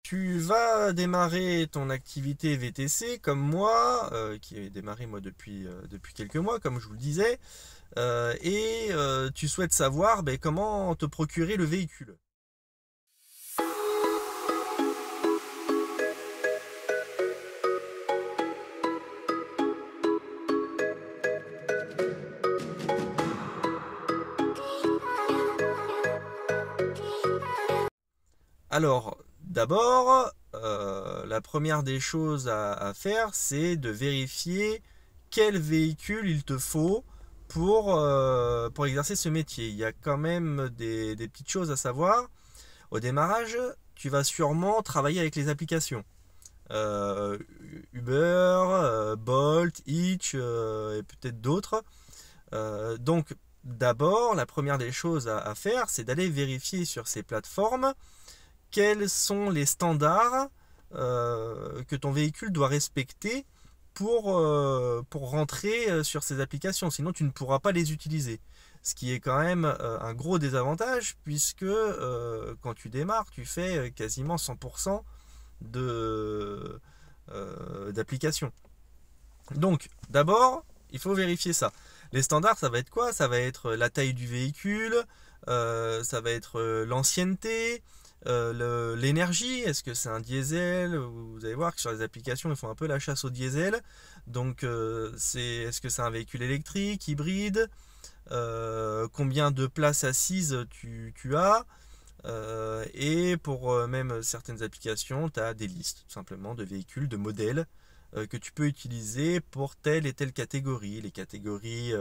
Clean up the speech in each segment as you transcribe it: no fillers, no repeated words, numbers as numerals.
Tu vas démarrer ton activité VTC comme moi, qui ai démarré moi depuis quelques mois, comme je vous le disais, et tu souhaites savoir comment te procurer le véhicule. Alors, d'abord, la première des choses à faire, c'est de vérifier quel véhicule il te faut pour exercer ce métier. Il y a quand même des petites choses à savoir. Au démarrage, tu vas sûrement travailler avec les applications. Euh, Uber, Bolt, Hitch et peut-être d'autres. Donc, d'abord, la première des choses à faire, c'est d'aller vérifier sur ces plateformes quels sont les standards que ton véhicule doit respecter pour rentrer sur ces applications. Sinon, tu ne pourras pas les utiliser. Ce qui est quand même un gros désavantage puisque quand tu démarres, tu fais quasiment 100% d'application. Donc, d'abord, il faut vérifier ça. Les standards, ça va être quoi? Ça va être la taille du véhicule, ça va être l'ancienneté, l'énergie. Est-ce que c'est un diesel? Vous allez voir que sur les applications, ils font un peu la chasse au diesel. Donc, est-ce que c'est un véhicule électrique, hybride? Combien de places assises tu as? Et pour même certaines applications, tu as des listes tout simplement de véhicules, de modèles que tu peux utiliser pour telle et telle catégorie. Les catégories,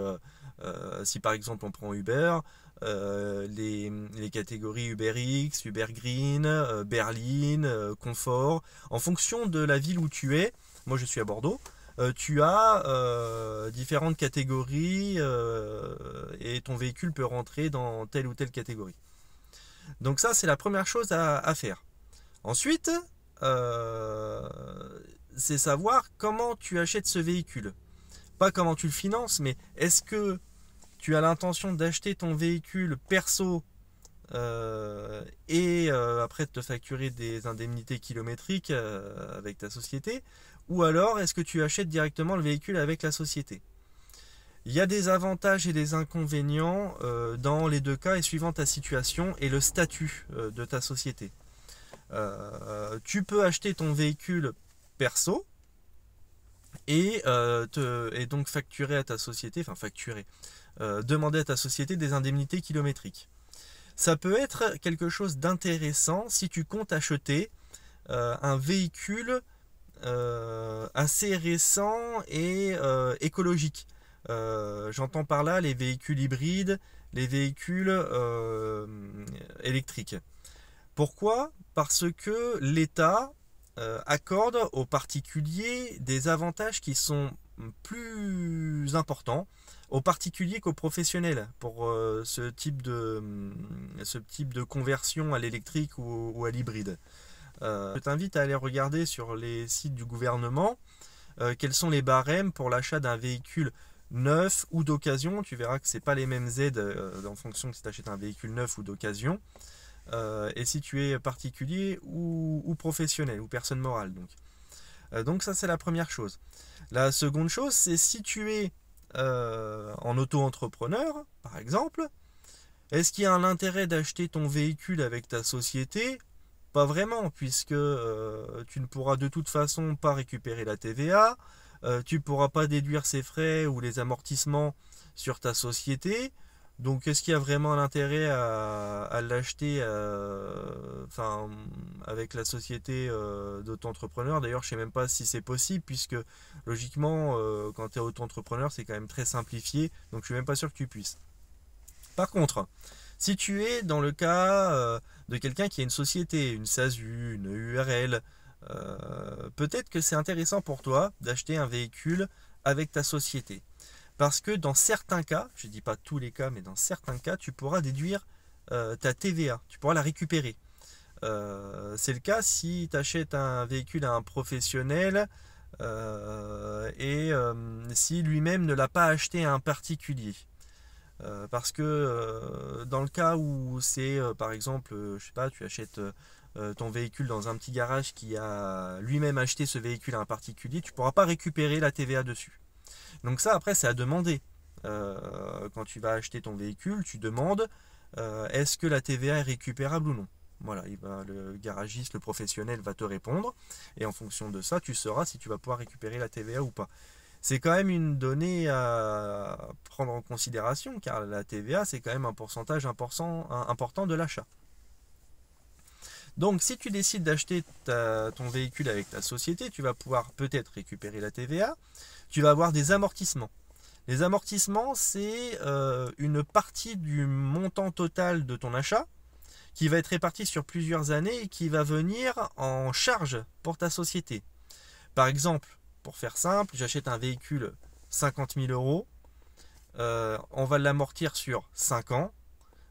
si par exemple on prend Uber, les catégories UberX, Uber Green, Berline, Confort, en fonction de la ville où tu es, moi je suis à Bordeaux, tu as différentes catégories et ton véhicule peut rentrer dans telle ou telle catégorie. Donc ça, c'est la première chose à faire. Ensuite, euh, c'est savoir comment tu achètes ce véhicule. Pas comment tu le finances, mais est-ce que tu as l'intention d'acheter ton véhicule perso et après de te facturer des indemnités kilométriques avec ta société, ou alors est-ce que tu achètes directement le véhicule avec la société? Il y a des avantages et des inconvénients dans les deux cas et suivant ta situation et le statut de ta société. Tu peux acheter ton véhicule perso et donc facturer à ta société, enfin facturer, demander à ta société des indemnités kilométriques. Ça peut être quelque chose d'intéressant si tu comptes acheter un véhicule assez récent et écologique. J'entends par là les véhicules hybrides, les véhicules électriques. Pourquoi? Parce que l'État accorde aux particuliers des avantages qui sont plus importants aux particuliers qu'aux professionnels pour ce type de conversion à l'électrique ou à l'hybride. Je t'invite à aller regarder sur les sites du gouvernement quels sont les barèmes pour l'achat d'un véhicule neuf ou d'occasion. Tu verras que ce n'est pas les mêmes aides en fonction de si tu achètes un véhicule neuf ou d'occasion. Et si tu es particulier ou professionnel ou personne morale. Donc ça c'est la première chose. La seconde chose, c'est si tu es en auto-entrepreneur, par exemple, est-ce qu'il y a un intérêt d'acheter ton véhicule avec ta société? Pas vraiment, puisque tu ne pourras de toute façon pas récupérer la TVA, tu ne pourras pas déduire ses frais ou les amortissements sur ta société. Donc est-ce qu'il y a vraiment l'intérêt à l'acheter enfin, avec la société d'auto-entrepreneur? D'ailleurs, je ne sais même pas si c'est possible, puisque logiquement, quand tu es auto-entrepreneur, c'est quand même très simplifié, donc je ne suis même pas sûr que tu puisses. Par contre, si tu es dans le cas de quelqu'un qui a une société, une SASU, une URL, peut-être que c'est intéressant pour toi d'acheter un véhicule avec ta société. Parce que dans certains cas, je ne dis pas tous les cas, mais dans certains cas, tu pourras déduire ta TVA, tu pourras la récupérer. C'est le cas si tu achètes un véhicule à un professionnel et si lui-même ne l'a pas acheté à un particulier. Parce que dans le cas où c'est par exemple, je sais pas, tu achètes ton véhicule dans un petit garage qui a lui-même acheté ce véhicule à un particulier, tu ne pourras pas récupérer la TVA dessus. Donc ça, après, c'est à demander. Quand tu vas acheter ton véhicule, tu demandes est-ce que la TVA est récupérable ou non. Voilà, le garagiste, le professionnel va te répondre, et en fonction de ça, tu sauras si tu vas pouvoir récupérer la TVA ou pas. C'est quand même une donnée à prendre en considération, car la TVA, c'est quand même un pourcentage important de l'achat. Donc, si tu décides d'acheter ton véhicule avec ta société, tu vas pouvoir peut-être récupérer la TVA. Tu vas avoir des amortissements. Les amortissements, c'est une partie du montant total de ton achat qui va être réparti sur plusieurs années et qui va venir en charge pour ta société. Par exemple, pour faire simple, j'achète un véhicule 50 000 euros, on va l'amortir sur 5 ans.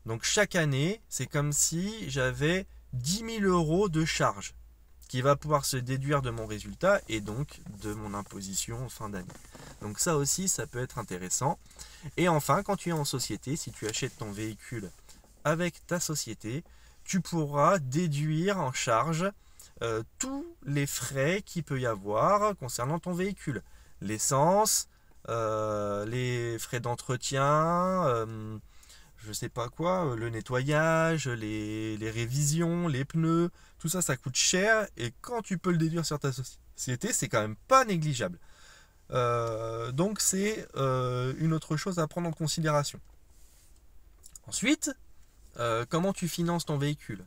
Donc chaque année, c'est comme si j'avais 10 000 euros de charge qui va pouvoir se déduire de mon résultat et donc de mon imposition en fin d'année. Donc ça aussi, ça peut être intéressant. Et enfin, quand tu es en société, si tu achètes ton véhicule avec ta société, tu pourras déduire en charge tous les frais qu'il peut y avoir concernant ton véhicule. L'essence, les frais d'entretien, je sais pas quoi, le nettoyage, les révisions, les pneus, tout ça, ça coûte cher. Et quand tu peux le déduire sur ta société, c'est quand même pas négligeable. Donc c'est une autre chose à prendre en considération. Ensuite, comment tu finances ton véhicule?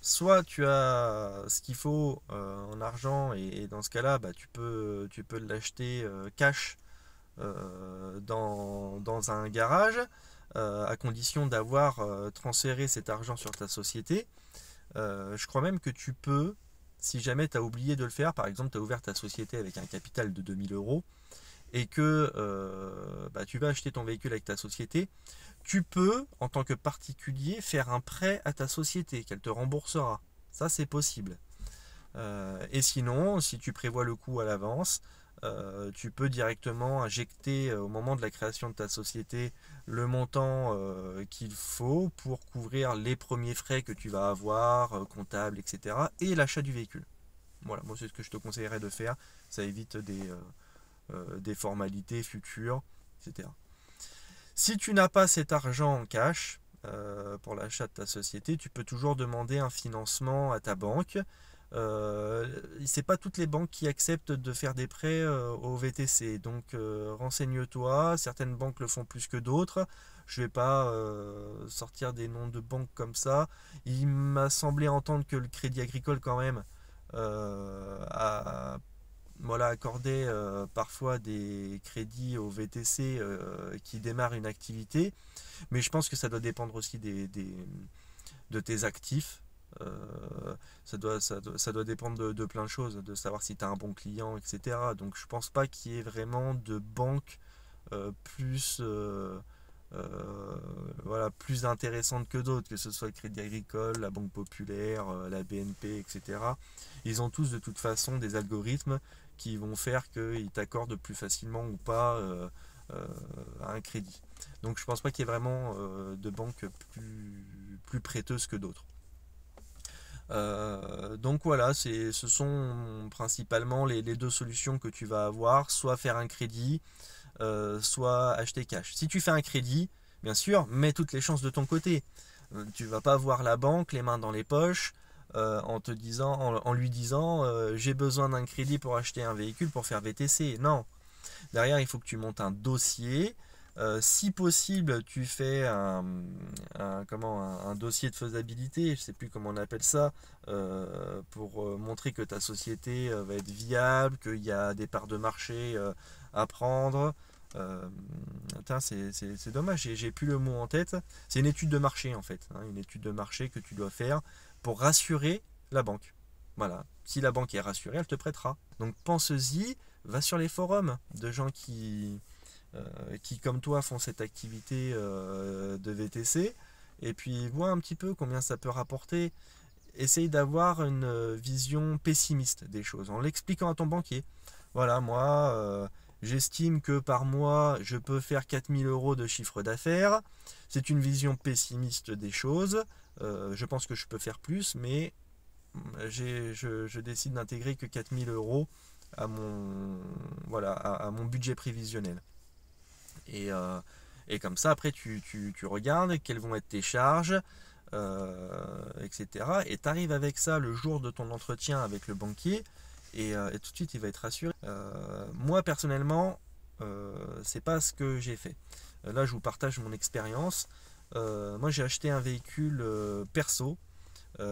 Soit tu as ce qu'il faut en argent, et dans ce cas-là, tu peux l'acheter cash dans un garage, à condition d'avoir transféré cet argent sur ta société. Je crois même que tu peux, si jamais tu as oublié de le faire, par exemple tu as ouvert ta société avec un capital de 2000 euros et que tu vas acheter ton véhicule avec ta société, tu peux, en tant que particulier, faire un prêt à ta société qu'elle te remboursera. Ça, c'est possible. Et sinon, si tu prévois le coût à l'avance, tu peux directement injecter au moment de la création de ta société le montant qu'il faut pour couvrir les premiers frais que tu vas avoir, comptables, etc. et l'achat du véhicule. Voilà, moi c'est ce que je te conseillerais de faire. Ça évite des formalités futures, etc. Si tu n'as pas cet argent en cash pour l'achat de ta société, tu peux toujours demander un financement à ta banque. C'est pas toutes les banques qui acceptent de faire des prêts au VTC, donc renseigne-toi. Certaines banques le font plus que d'autres. Je vais pas sortir des noms de banques comme ça. Il m'a semblé entendre que le Crédit Agricole quand même accordait parfois des crédits au VTC qui démarrent une activité, mais je pense que ça doit dépendre aussi de tes actifs. Ça doit dépendre de plein de choses, de savoir si tu as un bon client, etc. Donc je pense pas qu'il y ait vraiment de banques plus plus intéressantes que d'autres, que ce soit le Crédit Agricole, la Banque Populaire, la BNP, etc. Ils ont tous de toute façon des algorithmes qui vont faire qu'ils t'accordent plus facilement ou pas un crédit. Donc je pense pas qu'il y ait vraiment de banques plus prêteuses que d'autres. Donc voilà, ce sont principalement les deux solutions que tu vas avoir, soit faire un crédit, soit acheter cash. Si tu fais un crédit, bien sûr, mets toutes les chances de ton côté. Tu vas pas voir la banque les mains dans les poches en lui disant j'ai besoin d'un crédit pour acheter un véhicule pour faire VTC. Non. Derrière, il faut que tu montes un dossier. Si possible, tu fais un dossier de faisabilité, je ne sais plus comment on appelle ça, pour montrer que ta société va être viable, qu'il y a des parts de marché à prendre. C'est dommage, j'ai plus le mot en tête. C'est une étude de marché en fait, une étude de marché que tu dois faire pour rassurer la banque. Voilà, si la banque est rassurée, elle te prêtera. Donc pense-y, va sur les forums de gens qui comme toi font cette activité de VTC, et puis vois un petit peu combien ça peut rapporter. Essaye d'avoir une vision pessimiste des choses en l'expliquant à ton banquier. Voilà, moi j'estime que par mois je peux faire 4000 euros de chiffre d'affaires. C'est une vision pessimiste des choses. Je pense que je peux faire plus, mais je décide d'intégrer que 4 000 € à mon, voilà, à mon budget prévisionnel. Et, euh, et comme ça, après, tu regardes quelles vont être tes charges, etc. Et tu arrives avec ça le jour de ton entretien avec le banquier, et tout de suite, il va être rassuré. Moi, personnellement, c'est pas ce que j'ai fait. Là, je vous partage mon expérience. Moi, j'ai acheté un véhicule perso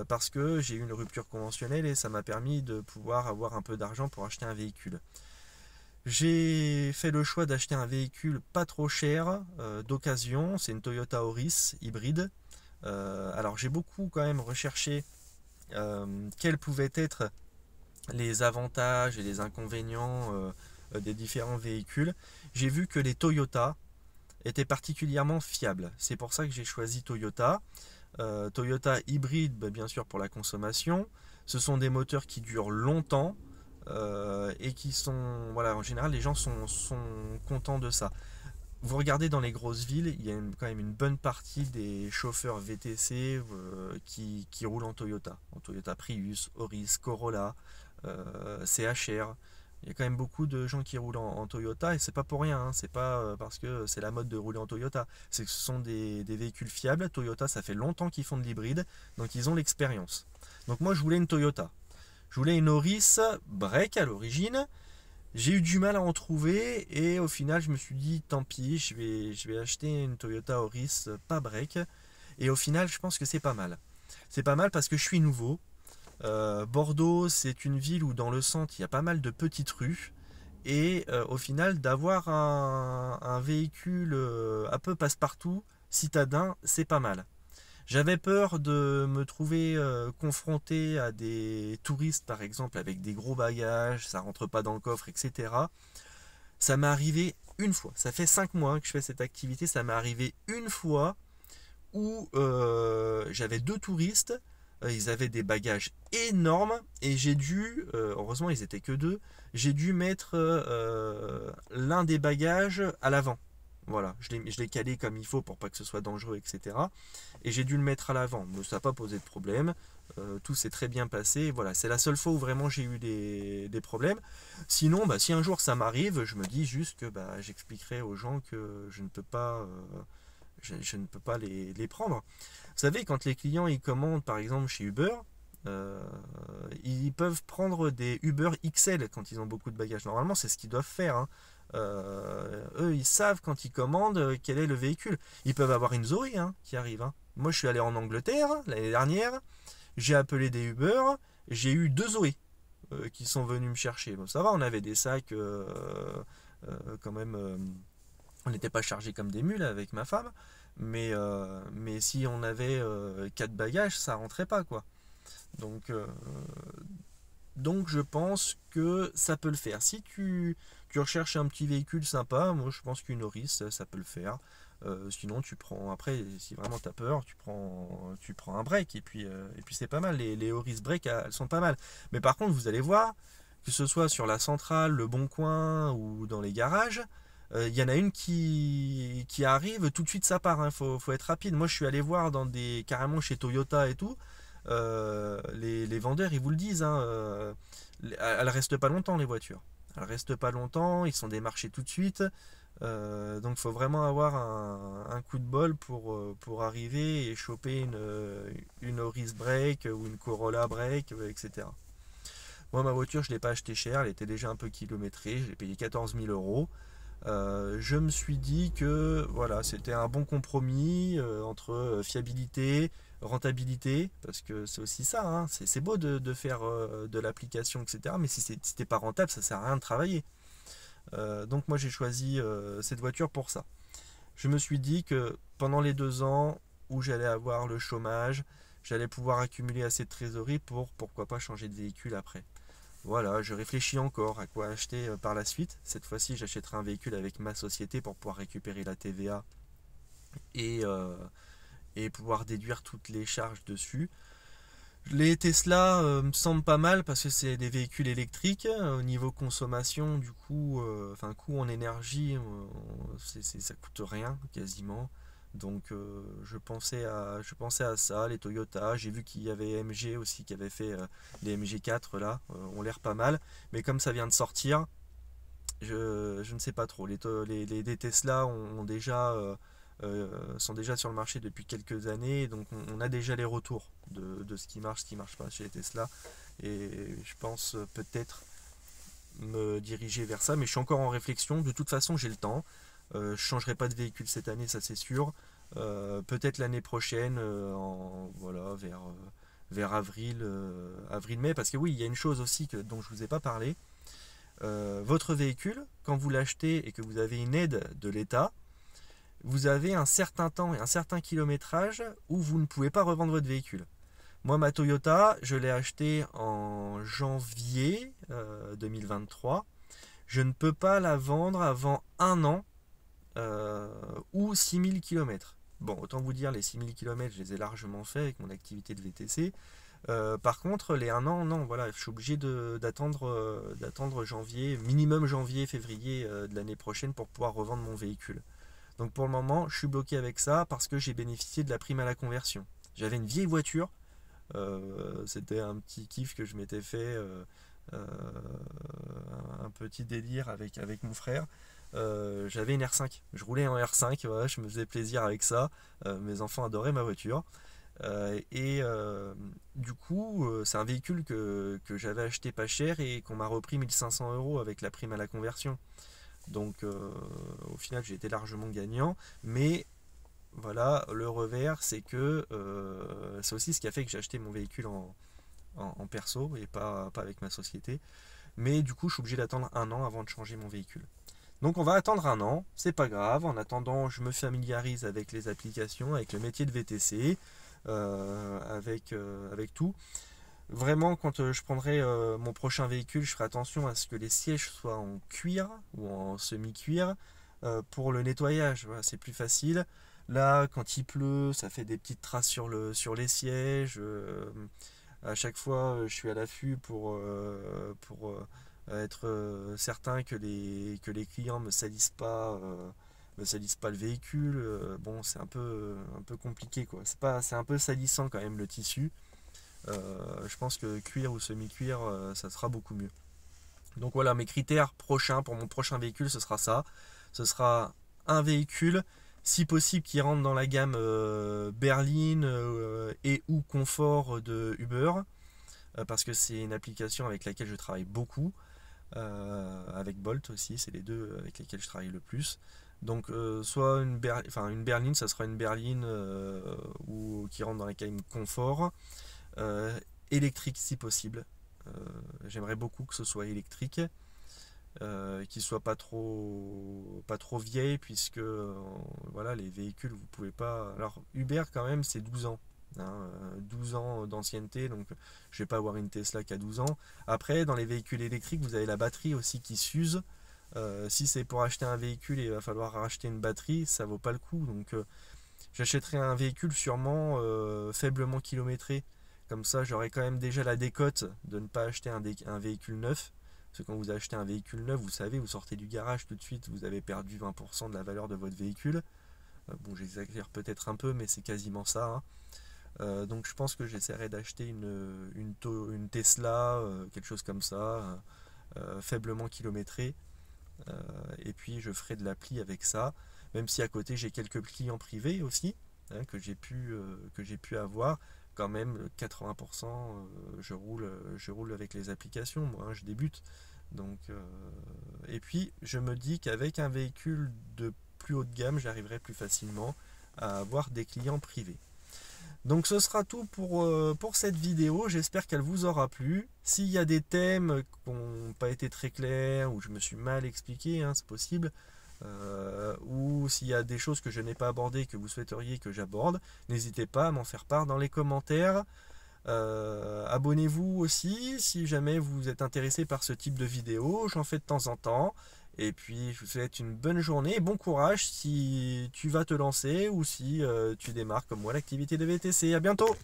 parce que j'ai eu une rupture conventionnelle et ça m'a permis de pouvoir avoir un peu d'argent pour acheter un véhicule. J'ai fait le choix d'acheter un véhicule pas trop cher, d'occasion. C'est une Toyota Auris hybride. Alors j'ai beaucoup quand même recherché quels pouvaient être les avantages et les inconvénients des différents véhicules. J'ai vu que les Toyota étaient particulièrement fiables. C'est pour ça que j'ai choisi Toyota. Toyota hybride, bah, bien sûr pour la consommation. Ce sont des moteurs qui durent longtemps et qui sont, voilà, en général les gens sont contents de ça. Vous regardez dans les grosses villes, il y a quand même une bonne partie des chauffeurs VTC qui roulent en Toyota Prius, Auris, Corolla, CHR. Il y a quand même beaucoup de gens qui roulent en Toyota et c'est pas pour rien, hein. C'est pas parce que c'est la mode de rouler en Toyota. C'est que ce sont des véhicules fiables. Toyota, ça fait longtemps qu'ils font de l'hybride, donc ils ont l'expérience. Donc moi, je voulais une Toyota. Je voulais une Auris break à l'origine. J'ai eu du mal à en trouver et au final, je me suis dit tant pis, je vais acheter une Toyota Auris pas break. Et au final, je pense que c'est pas mal. C'est pas mal parce que je suis nouveau. Bordeaux, c'est une ville où dans le centre, il y a pas mal de petites rues. Et au final, d'avoir un véhicule un peu passe-partout, citadin, c'est pas mal. J'avais peur de me trouver confronté à des touristes, par exemple, avec des gros bagages, ça rentre pas dans le coffre, etc. Ça m'est arrivé une fois. Ça fait 5 mois que je fais cette activité. Ça m'est arrivé une fois où j'avais deux touristes. Ils avaient des bagages énormes et j'ai dû, heureusement ils étaient que deux, j'ai dû mettre l'un des bagages à l'avant. Voilà, je l'ai calé comme il faut pour pas que ce soit dangereux, etc. Et j'ai dû le mettre à l'avant. Mais ça n'a pas posé de problème. Tout s'est très bien passé. Voilà, c'est la seule fois où vraiment j'ai eu des problèmes. Sinon, bah, si un jour ça m'arrive, je me dis juste que bah, j'expliquerai aux gens que je ne peux pas, je ne peux pas les prendre. Vous savez, quand les clients ils commandent par exemple chez Uber, euh, ils peuvent prendre des Uber XL quand ils ont beaucoup de bagages. Normalement, c'est ce qu'ils doivent faire, hein. Eux, ils savent quand ils commandent quel est le véhicule. Ils peuvent avoir une Zoé hein, qui arrive, hein. Moi, je suis allé en Angleterre l'année dernière. J'ai appelé des Uber. J'ai eu deux Zoé qui sont venus me chercher. Bon, ça va, on avait des sacs quand même. On n'était pas chargés comme des mules avec ma femme. Mais si on avait 4 bagages, ça rentrait pas, quoi. Donc, euh, donc je pense que ça peut le faire. Si tu recherches un petit véhicule sympa, moi je pense qu'une Auris, ça peut le faire. Sinon tu prends, après si vraiment tu as peur, tu prends un break et puis c'est pas mal. Les Auris break, elles sont pas mal. Mais par contre vous allez voir, que ce soit sur la centrale, le Bon Coin ou dans les garages, il y en a une qui arrive, tout de suite ça part, hein. Faut être rapide. Moi je suis allé voir carrément chez Toyota et tout. Les vendeurs ils vous le disent, hein, elles restent pas longtemps les voitures. Elles restent pas longtemps, ils sont démarchés tout de suite. Donc il faut vraiment avoir un coup de bol pour arriver et choper une Auris Break ou une Corolla Break, etc. Moi ma voiture je l'ai pas achetée cher, elle était déjà un peu kilométrée, je l'ai payé 14 000 euros. Je me suis dit que voilà, c'était un bon compromis entre fiabilité, rentabilité, parce que c'est aussi ça, hein. C'est beau de faire de l'application, etc. Mais si t'es pas rentable, ça sert à rien de travailler. Donc moi j'ai choisi cette voiture pour ça. Je me suis dit que pendant les 2 ans où j'allais avoir le chômage, j'allais pouvoir accumuler assez de trésorerie pour pourquoi pas changer de véhicule après. Voilà, je réfléchis encore à quoi acheter par la suite. Cette fois-ci, j'achèterai un véhicule avec ma société pour pouvoir récupérer la TVA et, euh, et pouvoir déduire toutes les charges dessus. Les Tesla me semblent pas mal parce que c'est des véhicules électriques. Au niveau consommation, du coup, enfin coût en énergie, ça coûte rien quasiment. Donc je pensais à ça, les Toyota. J'ai vu qu'il y avait MG aussi qui avait fait les MG4 là, ont l'air pas mal. Mais comme ça vient de sortir, je ne sais pas trop. Les Tesla sont déjà sur le marché depuis quelques années, donc on a déjà les retours de ce qui marche pas chez les Tesla. Et je pense peut-être me diriger vers ça, mais je suis encore en réflexion. De toute façon, j'ai le temps. Je changerai pas de véhicule cette année, ça c'est sûr. Peut-être l'année prochaine, voilà, vers avril-mai, parce que oui, il y a une chose aussi dont je vous ai pas parlé. Votre véhicule, quand vous l'achetez et que vous avez une aide de l'État, vous avez un certain temps et un certain kilométrage où vous ne pouvez pas revendre votre véhicule. Moi, ma Toyota, je l'ai achetée en janvier 2023. Je ne peux pas la vendre avant un an ou 6000 km. Bon, autant vous dire, les 6000 km, je les ai largement fait avec mon activité de VTC. Par contre, les un an, non, voilà, je suis obligé d'attendre janvier, minimum janvier, février de l'année prochaine pour pouvoir revendre mon véhicule. Donc pour le moment, je suis bloqué avec ça parce que j'ai bénéficié de la prime à la conversion. J'avais une vieille voiture, c'était un petit kiff que je m'étais fait, un petit délire avec mon frère. J'avais une R5, je roulais en R5, voilà, je me faisais plaisir avec ça. Mes enfants adoraient ma voiture. Du coup, c'est un véhicule que j'avais acheté pas cher et qu'on m'a repris 1500 € avec la prime à la conversion. Donc au final, j'ai été largement gagnant. Mais voilà, le revers, c'est que c'est aussi ce qui a fait que j'ai acheté mon véhicule en perso et pas avec ma société. Mais du coup, je suis obligé d'attendre un an avant de changer mon véhicule. Donc on va attendre un an, c'est pas grave. En attendant, je me familiarise avec les applications, avec le métier de VTC, avec tout. Vraiment, quand je prendrai mon prochain véhicule, je ferai attention à ce que les sièges soient en cuir ou en semi-cuir pour le nettoyage. Voilà, c'est plus facile. Là, quand il pleut, ça fait des petites traces sur les sièges. À chaque fois, je suis à l'affût pour être certain que les clients me salissent pas le véhicule. Bon, c'est un peu compliqué, quoi. C'est un peu salissant quand même le tissu. Je pense que cuir ou semi-cuir, ça sera beaucoup mieux. Donc voilà, mes critères prochains pour mon prochain véhicule, ce sera ça. Ce sera un véhicule, si possible, qui rentre dans la gamme berline et ou confort de Uber, parce que c'est une application avec laquelle je travaille beaucoup. Avec Bolt aussi, c'est les deux avec lesquels je travaille le plus. Donc soit une berline, ça sera une berline ou qui rentre dans la gamme confort. Électrique si possible. J'aimerais beaucoup que ce soit électrique, qu'il soit pas trop vieille, puisque voilà, les véhicules vous pouvez pas. Alors Uber quand même c'est 12 ans. Hein, 12 ans d'ancienneté, donc je vais pas avoir une Tesla qui a 12 ans. Après, dans les véhicules électriques, vous avez la batterie aussi qui s'use. Si c'est pour acheter un véhicule et il va falloir racheter une batterie, ça vaut pas le coup. Donc j'achèterai un véhicule sûrement faiblement kilométré. Comme ça, j'aurai quand même déjà la décote de ne pas acheter un véhicule neuf. Parce que quand vous achetez un véhicule neuf, vous savez, vous sortez du garage tout de suite, vous avez perdu 20% de la valeur de votre véhicule. Bon, j'exagère peut-être un peu, mais c'est quasiment ça. Hein. Donc je pense que j'essaierai d'acheter une Tesla, quelque chose comme ça, faiblement kilométré. Et puis je ferai de l'appli avec ça. Même si à côté j'ai quelques clients privés aussi, hein, que j'ai pu avoir. Quand même 80% je roule avec les applications, moi hein, je débute. Donc, et puis je me dis qu'avec un véhicule de plus haut de gamme, j'arriverai plus facilement à avoir des clients privés. Donc ce sera tout pour cette vidéo, j'espère qu'elle vous aura plu. S'il y a des thèmes qui n'ont pas été très clairs, ou je me suis mal expliqué, hein, c'est possible, ou s'il y a des choses que je n'ai pas abordées que vous souhaiteriez que j'aborde, n'hésitez pas à m'en faire part dans les commentaires. Abonnez-vous aussi si jamais vous êtes intéressé par ce type de vidéo, j'en fais de temps en temps. Et puis je vous souhaite une bonne journée et bon courage si tu vas te lancer ou si tu démarres comme moi l'activité de VTC. À bientôt!